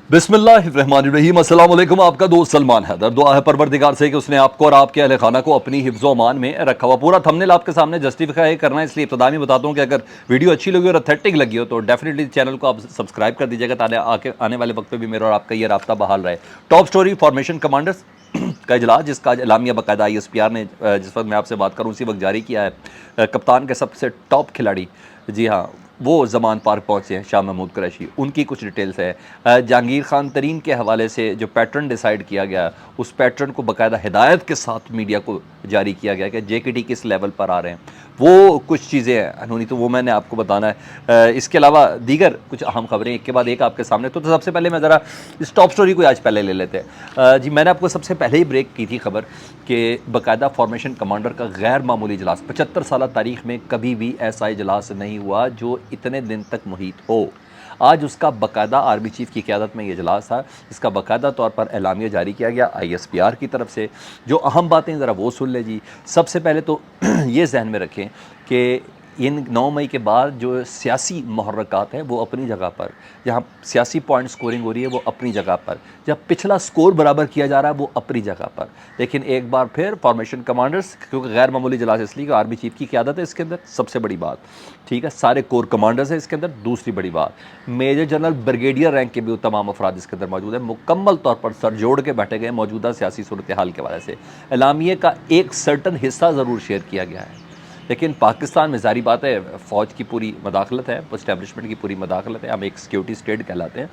बिस्मिल्लाहिर्रहमानिर्रहीम। अस्सलाम वालेकुम। आपका दोस्त सलमान हैदर। दुआ है परवरदिगार से कि उसने आपको और आपके अहले खाना को अपनी हिफ्ज़ अमान में रखा हुआ। पूरा थंबनेल आपके सामने जस्टिफाई करना है, इसलिए इब्तिदा में बताता हूँ कि अगर वीडियो अच्छी लगी और अथेंटिक लगी हो तो डेफिनेटली चैनल को आप सब्सक्राइब कर दीजिएगा, ताकि आने वाले वक्त में भी मेरा और आपका ये राब्ता बहाल रहे। टॉप स्टोरी फॉर्मेशन कमांडर्स का इजलास, जिसका आज एलामिया बाकायदा ISPR ने जिस वक्त मैं आपसे बात करूँ उसी वक्त जारी किया है। कप्तान के सबसे टॉप खिलाड़ी, जी हाँ, वो ज़मान पार्क पहुँचे हैं, शाह महमूद कुरैशी। उनकी कुछ डिटेल्स है। जहांगीर खान तरीन के हवाले से जो पैटर्न डिसाइड किया गया, उस पैटर्न को बाकायदा हिदायत के साथ मीडिया को जारी किया गया कि JKT किस लेवल पर आ रहे हैं। वो कुछ चीज़ें हैं अनहोनी, तो वो मैंने आपको बताना है। इसके अलावा दीगर कुछ अहम खबरें एक के बाद एक आपके सामने। तो सबसे पहले मैं ज़रा इस टॉप स्टोरी को आज पहले ले लेते हैं। जी, मैंने आपको सबसे पहले ही ब्रेक की थी खबर कि बाकायदा फॉर्मेशन कमांडर का गैर मामूली इजलास, 75 साल तारीख में कभी भी ऐसा इजलास नहीं हुआ जो इतने दिन तक मुहित हो। आज उसका बाकायदा आर्मी चीफ की क़यादत में ये इजलास था, इसका बाकायदा तौर पर एलामिया जारी किया गया ISPR की तरफ से। जो अहम बातें ज़रा वो सुन लें जी। सबसे पहले तो ये जहन में रखें कि इन 9 मई के बाद जो सियासी मुहर्रकात हैं वो अपनी जगह पर, जहाँ सियासी पॉइंट स्कोरिंग हो रही है वो अपनी जगह पर, जहाँ पिछला स्कोर बराबर किया जा रहा है वो अपनी जगह पर। लेकिन एक बार फिर फॉर्मेशन कमांडर्स, क्योंकि गैर मामूली इजलास इसलिए कि आर्मी चीफ की क़यादत है इसके अंदर, सबसे बड़ी बात, ठीक है। सारे कोर कमांडर्स हैं इसके अंदर। दूसरी बड़ी बात, मेजर जनरल ब्रिगेडियर रैंक के भी तमाम अफराद इसके अंदर मौजूद है। मुकम्मल तौर पर सर जोड़ के बैठे गए मौजूदा सियासी सूरत हाल के वजह से। एलामिया का एक सर्टन हिस्सा ज़रूर शेयर किया गया है, लेकिन पाकिस्तान में जारी बात है फ़ौज की पूरी मदाखलत है, इस्टेब्लिशमेंट की पूरी मदाखलत है। हम एक सिक्योरिटी स्टेट कहलाते हैं।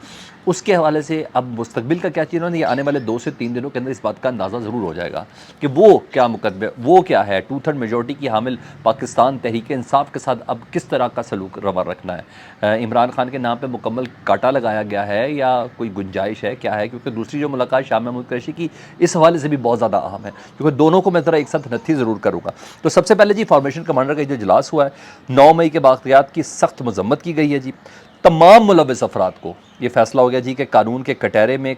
उसके हवाले से अब मुस्तकबिल का क्या चीज़ है, आने वाले 2 से 3 दिनों के अंदर इस बात का अंदाज़ा ज़रूर हो जाएगा कि वो क्या मुकदमे, वो क्या है। 2/3 मेजॉरिटी की हामिल पाकिस्तान तहरीक इंसाफ के साथ अब किस तरह का सलूक रवा रखना है। इमरान खान के नाम पर मुकम्मल कांटा लगाया गया है या कोई गुंजाइश है, क्या है। क्योंकि दूसरी जो मुलाकात शाह महमूद कुरैशी की, इस हवाले से भी बहुत ज़्यादा अहम है, क्योंकि दोनों को मैं ज़रा एक साथ नत्थी ज़रूर करूँगा। तो सबसे पहले जी, फॉर्मेशन कमांडर का जो इजलास हुआ है, 9 मई के वाक़यात की सख्त मजम्मत की गई है जी। तमाम मुलव्वस अफराद को ये फैसला हो गया जी कि कानून के कटहरे में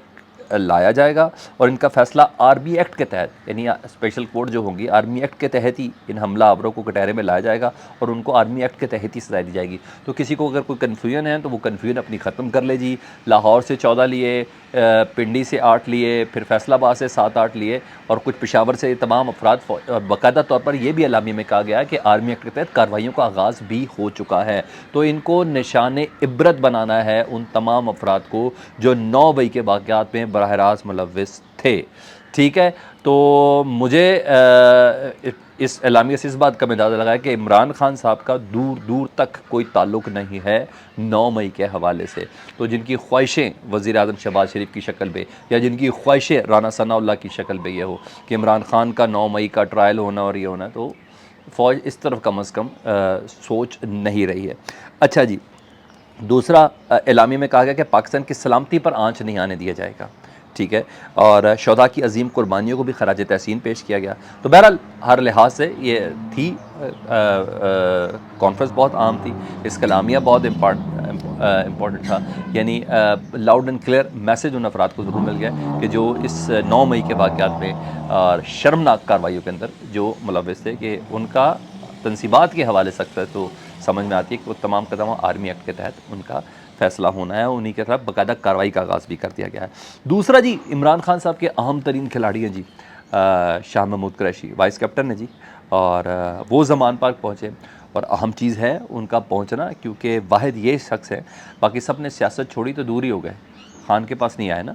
लाया जाएगा और इनका फैसला आर्मी एक्ट के तहत, यानी स्पेशल कोर्ट जो होंगी आर्मी एक्ट के तहत ही इन हमला आवरों को कटहरे में लाया जाएगा और उनको आर्मी एक्ट के तहत ही सजा दी जाएगी। तो किसी को अगर कोई कन्फ्यूजन है तो वो कन्फ्यूजन अपनी ख़त्म कर ले जी। लाहौर से 14 लिए, पिंडी से 8 लिए, फिर फैसलाबाद से 7-8 लिए और कुछ पेशावर से तमाम अफराद। और बाकायदा तौर पर यह भी एलामिया में कहा गया है कि आर्मी एक्ट के तहत कार्रवाइयों का आगाज़ भी हो चुका है। तो इनको निशान इबरत बनाना है उन तमाम अफराद को जो 9 मई के वाक़यात में बराह रास्त मुलव्विस थे, ठीक है। तो मुझे इस एलामिया से इस बात का अंदाज़ा लगा है कि इमरान खान साहब का दूर दूर तक कोई ताल्लुक़ नहीं है 9 मई के हवाले से। तो जिनकी ख्वाहिशें वज़ीर आज़म शहबाज शरीफ की शक्ल में या जिनकी ख्वाहिशें राना सनाउल्लाह की शक्ल में ये हो कि इमरान खान का 9 मई का ट्रायल होना और ये होना, तो फ़ौज इस तरफ कम अज़ कम सोच नहीं रही है। अच्छा जी, दूसरा एलामिया में कहा गया कि पाकिस्तान की सलामती पर आँच नहीं आने दिया जाएगा, ठीक है। और शोधा की अजीम कुर्बानियों को भी खराज तहसीन पेश किया गया। तो बहरहाल हर लिहाज से ये थी कॉन्फ्रेंस बहुत अहम थी। इसका एलामिया बहुत इम्पॉर्टेंट था, यानी लाउड एंड क्लियर मैसेज उन अफराद को ज़रूर मिल गया कि जो इस 9 मई के वाक़यात में और शर्मनाक कार्रवाइयों के अंदर जो मुलव्विस थे, कि उनका तनसीबात के हवाले से तो समझ में आती है कि वो तमाम कदम आर्मी एक्ट के तहत उनका फ़ैसला होना है। उन्हीं के खिलाफ बाकायदा कार्रवाई का आगाज़ भी कर दिया गया है। दूसरा जी, इमरान खान साहब के अहम तरीन खिलाड़ी हैं जी शाह महमूद कुरैशी, वाइस कैप्टन है जी। और वो ज़मान पार्क पहुँचे और अहम चीज़ है उनका पहुँचना, क्योंकि वाहिद ये शख्स है, बाकी सब ने सियासत छोड़ी तो दूर ही हो गए, खान के पास नहीं आए ना।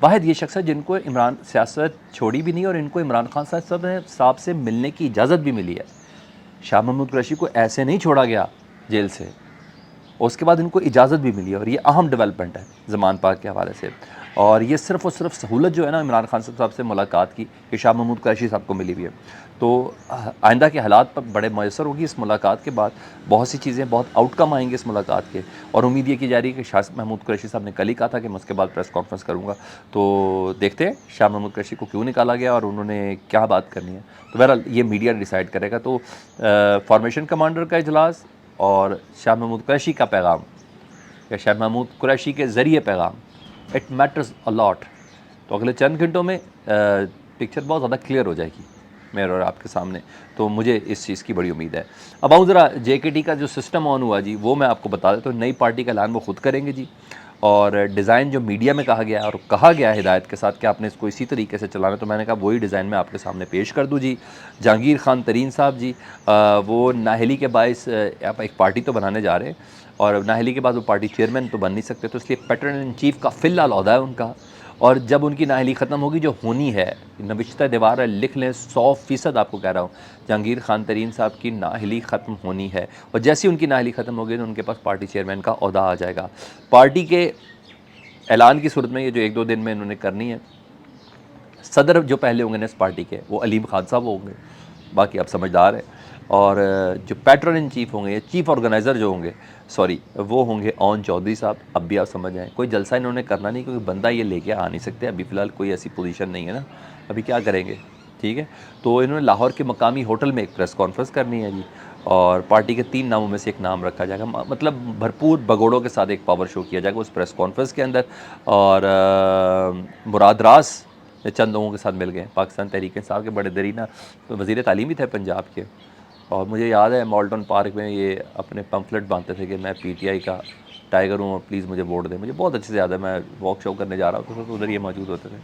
वाहिद ये शख्स है जिनको इमरान सियासत छोड़ी भी नहीं और इनको इमरान खान साहब से मिलने की इजाज़त भी मिली है। शाह महमूद कुरैशी को ऐसे नहीं छोड़ा गया जेल से, उसके बाद इनको इजाज़त भी मिली है और ये अहम डेवलपमेंट है ज़मान पार्क के हवाले से। और ये सिर्फ़ और सिर्फ सहूलत जो है ना इमरान खान साहब से मुलाकात की, ये शाह महमूद कुरैशी साहब को मिली हुई है। तो आइंदा के हालात पर बड़े मयसर होगी इस मुलाकात के बाद। बहुत सी चीज़ें, बहुत आउटकम आएंगे इस मुलाकात के, और उम्मीद ये की जा रही है कि शाह महमूद कुरैशी साहब ने कल ही कहा था कि मैं उसके बाद प्रेस कॉन्फ्रेंस करूँगा। तो देखते हैं शाह महमूद कुरैशी को क्यों निकाला गया और उन्होंने क्या बात करनी है। तो बहरहाल ये मीडिया डिसाइड करेगा। तो फॉर्मेशन कमांडर का इजलास और शाह महमूद कुरैशी का पैगाम या शाह महमूद कुरैशी के ज़रिए पैगाम, इट मैटर्स अ लॉट। तो अगले चंद घंटों में पिक्चर बहुत ज़्यादा क्लियर हो जाएगी मेरे और आपके सामने। तो मुझे इस चीज़ की बड़ी उम्मीद है। अब आऊँ ज़रा JKT का जो सिस्टम ऑन हुआ जी, वो मैं आपको बता देता हूँ। नई पार्टी का ऐलान वो ख़ुद करेंगे जी, और डिज़ाइन जो मीडिया में कहा गया और कहा गया है हिदायत के साथ कि आपने इसको इसी तरीके से चलाना, तो मैंने कहा वही डिज़ाइन मैं आपके सामने पेश कर दूँ जी। जहांगीर खान तरीन साहब जी, वो नाअहली के बायस आप एक पार्टी तो बनाने जा रहे हैं, और नाअहली के बाद वो पार्टी चेयरमैन तो बन नहीं सकते, तो इसलिए पैटर्न इन चीफ़ का फ़िलहाल ओहदा है उनका। और जब उनकी नाअहली ख़त्म होगी, जो होनी है, नविश्ता दीवार है, लिख लें, 100% आपको कह रहा हूँ, जहांगीर खान तरीन साहब की नाअहली ख़त्म होनी है। और जैसे ही उनकी नाअहली ख़त्म होगी तो उनके पास पार्टी चेयरमैन का ओहदा आ जाएगा। पार्टी के ऐलान की सूरत में ये जो 1-2 दिन में इन्होंने करनी है, सदर जो पहले होंगे ना इस पार्टी के, वो अलीम खान साहब होंगे, बाकी आप समझदार हैं। और जो पैट्रन इन चीफ़ होंगे या चीफ़ ऑर्गेनाइज़र जो होंगे, सॉरी, वो होंगे ओन चौधरी साहब। अब भी आप समझ आएँ, कोई जलसा इन्होंने करना नहीं, क्योंकि बंदा ये लेके आ नहीं सकते, अभी फ़िलहाल कोई ऐसी पोजीशन नहीं है ना, अभी क्या करेंगे, ठीक है। तो इन्होंने लाहौर के मकामी होटल में एक प्रेस कॉन्फ्रेंस करनी है जी, और पार्टी के 3 नामों में से एक नाम रखा जाएगा, मतलब भरपूर भगोड़ों के साथ एक पावर शो किया जाएगा उस प्रेस कॉन्फ्रेंस के अंदर। और मुराद रास चंद लोगों के साथ मिल गए, पाकिस्तान तहरीक इंसाफ के बड़े दरीना वज़ीर तालीम भी थे पंजाब के। और मुझे याद है मॉल्टन पार्क में ये अपने पम्फलेट बांधते थे कि मैं पीटीआई का टाइगर हूँ और प्लीज़ मुझे वोट दें। मुझे बहुत अच्छे से याद है, मैं वॉक शो करने जा रहा होता था तो उधर ये मौजूद होते थे,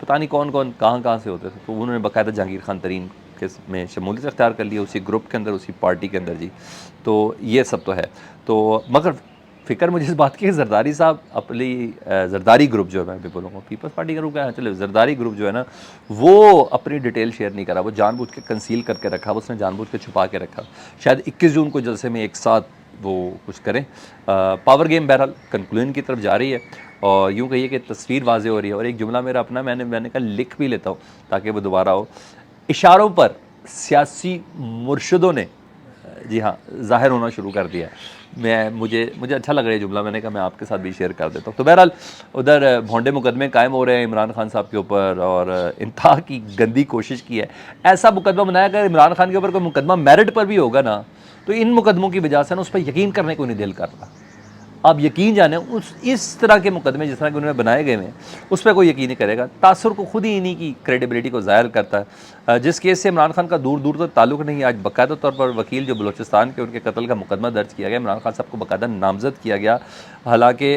पता नहीं कौन कौन कहाँ से होते थे। तो उन्होंने बाकायदा जहांगीर खान तरीन के में शमूलियत अख्तियार कर लिया उसी ग्रुप के अंदर, उसी पार्टी के अंदर जी। तो ये सब तो है। तो मगर फ़िक्र मुझे इस बात की, जरदारी साहब अपनी जरदारी ग्रुप जो है, मैं भी बोलूँगा पीपल्स पार्टी का ग्रुप क्या है, चलो जरदारी ग्रुप जो है ना, वो अपनी डिटेल शेयर नहीं करा, वो जानबूझ के कंसील करके रखा, उसने जानबूझ के छुपा के रखा। शायद 21 जून को जलसे में एक साथ वो कुछ करें। पावर गेम बहरहाल कंक्लूजन की तरफ जा रही है, और यूँ कहिए कि तस्वीर वाज़े हो रही है। और एक जुमला मेरा अपना, मैंने कहा लिख भी लेता हूँ ताकि वो दोबारा हो। इशारों पर सियासी मुर्शिदों ने, जी हाँ, ज़ाहिर होना शुरू कर दिया है। मुझे अच्छा लग रहा है जुमला, मैंने कहा मैं आपके साथ भी शेयर कर देता हूँ। तो बहरहाल उधर भोंडे मुकदमे कायम हो रहे हैं इमरान खान साहब के ऊपर, और इंतहा की गंदी कोशिश की है। ऐसा मुकदमा बनाया, अगर इमरान खान के ऊपर कोई मुकदमा मेरिट पर भी होगा ना, तो इन मुकदमों की वजह से ना उस पर यकीन करने को नहीं दिल कर रहा। आप यकीन जाने, उस इस तरह के मुकदमे जिस तरह के उन्होंने बनाए गए हैं, उस पर कोई यकीन नहीं करेगा। तासुर को खुद ही इन्हीं की क्रेडिबिलिटी को ज़ाहिर करता है। जिस केस से इमरान खान का दूर दूर तक ताल्लुक नहीं, आज बाकायदा तौर पर वकील जो बलोचिस्तान के, उनके कत्ल का मुकदमा दर्ज किया गया, इमरान खान साहब को बाकायदा नामजद किया गया। हालांकि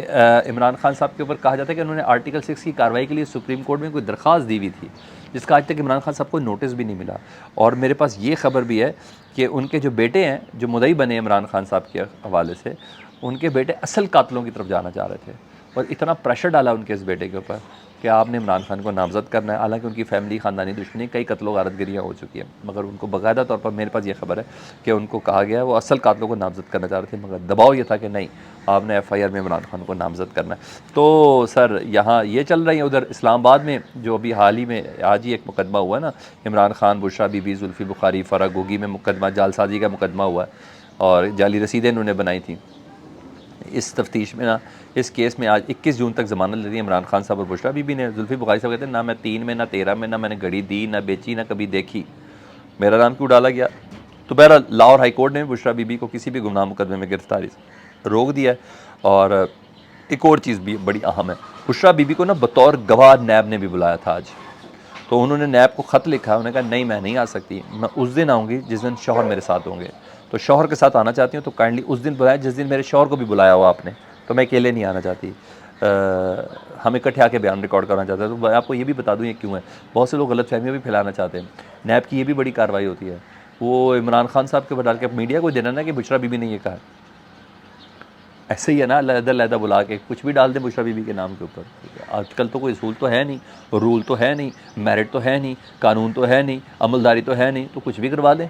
इमरान खान साहब के ऊपर कहा जाता है कि उन्होंने आर्टिकल 6 की कार्रवाई के लिए सुप्रीम कोर्ट में कोई दरख्वास्त दी हुई थी, जिसका आज तक इमरान खान साहब को नोटिस भी नहीं मिला। और मेरे पास ये खबर भी है कि उनके जो बेटे हैं, जो मुदई बने इमरान खान साहब के हवाले से, उनके बेटे असल कातलों की तरफ जाना चाह रहे थे, और इतना प्रेशर डाला उनके इस बेटे के ऊपर कि आपने इमरान खान को नामजद करना है। हालांकि उनकी फैमिली ख़ानदानी दुश्मनी, कई कत्लो गारतगिरियाँ हो चुकी हैं, मगर उनको बाकायदा तौर पर मेरे पास ये खबर है कि उनको कहा गया है वो असल कातलों को नामजद करना चाह रहे थे, मगर दबाव ये था कि नहीं, आपने FIR में इमरान खान को नामजद करना है। तो सर यहाँ ये चल रही है। उधर इस्लामाबाद में जो अभी हाल ही में आज ही एक मुकदमा हुआ ना, इमरान खान, बुशरा बीबी, जुल्फ़ी बुखारी, फ़राह गोगी में मुकदमा, जालसाजी का मुकदमा हुआ है, और जाली रसीदें इन्होंने बनाई थी। इस तफ्तीश में ना, इस केस में आज 21 जून तक ज़मानत ले दी इमरान खान साहब और बुशरा बीबी ने। जुल्फ़ी बुखारी साहब कहते हैं ना मैं 3 में, ना 13 में, ना मैंने घड़ी दी, ना बेची, ना कभी देखी, मेरा नाम क्यों डाला गया। तो बहरहाल लाहौर हाई कोर्ट ने बुशरा बीबी को किसी भी गुमनाह मुकदमे में गिरफ्तारी से रोक दिया है। और एक और चीज़ भी बड़ी अहम है, बुशरा बीबी को ना बतौर गवाह नैब ने भी बुलाया था आज। तो उन्होंने नैब को ख़त लिखा, उन्होंने कहा नहीं मैं नहीं आ सकती, मैं उस दिन आऊँगी जिस दिन शौहर मेरे साथ होंगे। तो शौहर के साथ आना चाहती हूँ तो काइंडली उस दिन बुलाएं जिस दिन मेरे शौहर को भी बुलाया हो आपने, तो मैं अकेले नहीं आना चाहती। हम इकट्ठे आके बयान रिकॉर्ड करना चाहते हैं। तो मैं आपको ये भी बता दूँ ये क्यों है, बहुत से लोग गलत फहमियाँ भी फैलाना चाहते हैं। नैब की ये भी बड़ी कार्रवाई होती है, वो इमरान खान साहब के ऊपर डाल के मीडिया को देना ना कि बुशरा बीबी ने ये कहा, ऐसे ही है ना, लहदा बुला के कुछ भी डाल दें बुशरा बीबी के नाम के ऊपर। आजकल तो कोई असूल तो है नहीं, रूल तो है नहीं, मेरिट तो है नहीं, कानून तो है नहीं, अमलदारी तो है नहीं, तो कुछ भी करवा दें,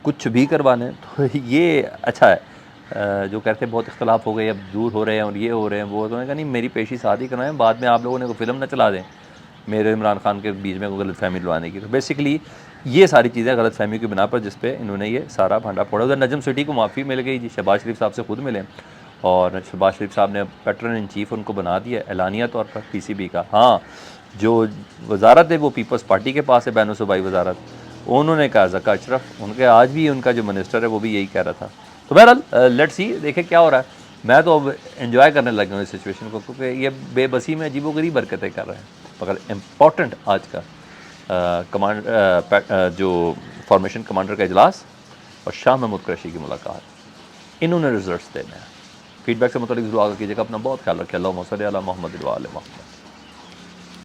कुछ भी करवा लें। तो ये अच्छा है। जो कहते हैं बहुत इख्तलाफ हो गए, अब दूर हो रहे हैं और ये हो रहे हैं वो, तो मैंने कहा नहीं, मेरी पेशी शादी कराएं, बाद में आप लोगों ने कोई फिल्म ना चला दें मेरे इमरान खान के बीच में कोई गलत फहमी लवाने की। तो बेसिकली ये सारी चीज़ें गलत फहमी की बिना पर जिस पे इन्होंने ये सारा भांडा फोड़ा। उधर नजम सिटी को माफ़ी मिल गई जी, शहबाज शरीफ साहब से खुद मिले, और शहबाज शरीफ साहब ने पैटर्न इन चीफ़ उनको बना दिया एलानिया तौर पर PCB का। हाँ, जो वजारत है वो पीपल्स पार्टी के पास है, बैन सूबाई वजारत, उन्होंने कहा ज़का अशरफ, उनके आज भी उनका जो मिनिस्टर है वो भी यही कह रहा था। तो बहरहाल लेट्स सी, देखें क्या हो रहा है। मैं तो अब एंजॉय करने लग गया हूँ इस सिचुएशन को, क्योंकि ये बेबसी में अजीबोगरीब हरकतें कर रहे हैं। मगर इम्पॉर्टेंट आज का जो फॉर्मेशन कमांडर का इजलास और शाह महमूद कुरैशी की मुलाकात, इन्होंने रिजल्ट्स देने हैं। फीडबैक से मतलब जरूर आगे कीजिएगा। अपना बहुत ख्याल रखिए। अल्लाहुम्मा सल्ली अला मुहम्मद व आले मुहम्मद।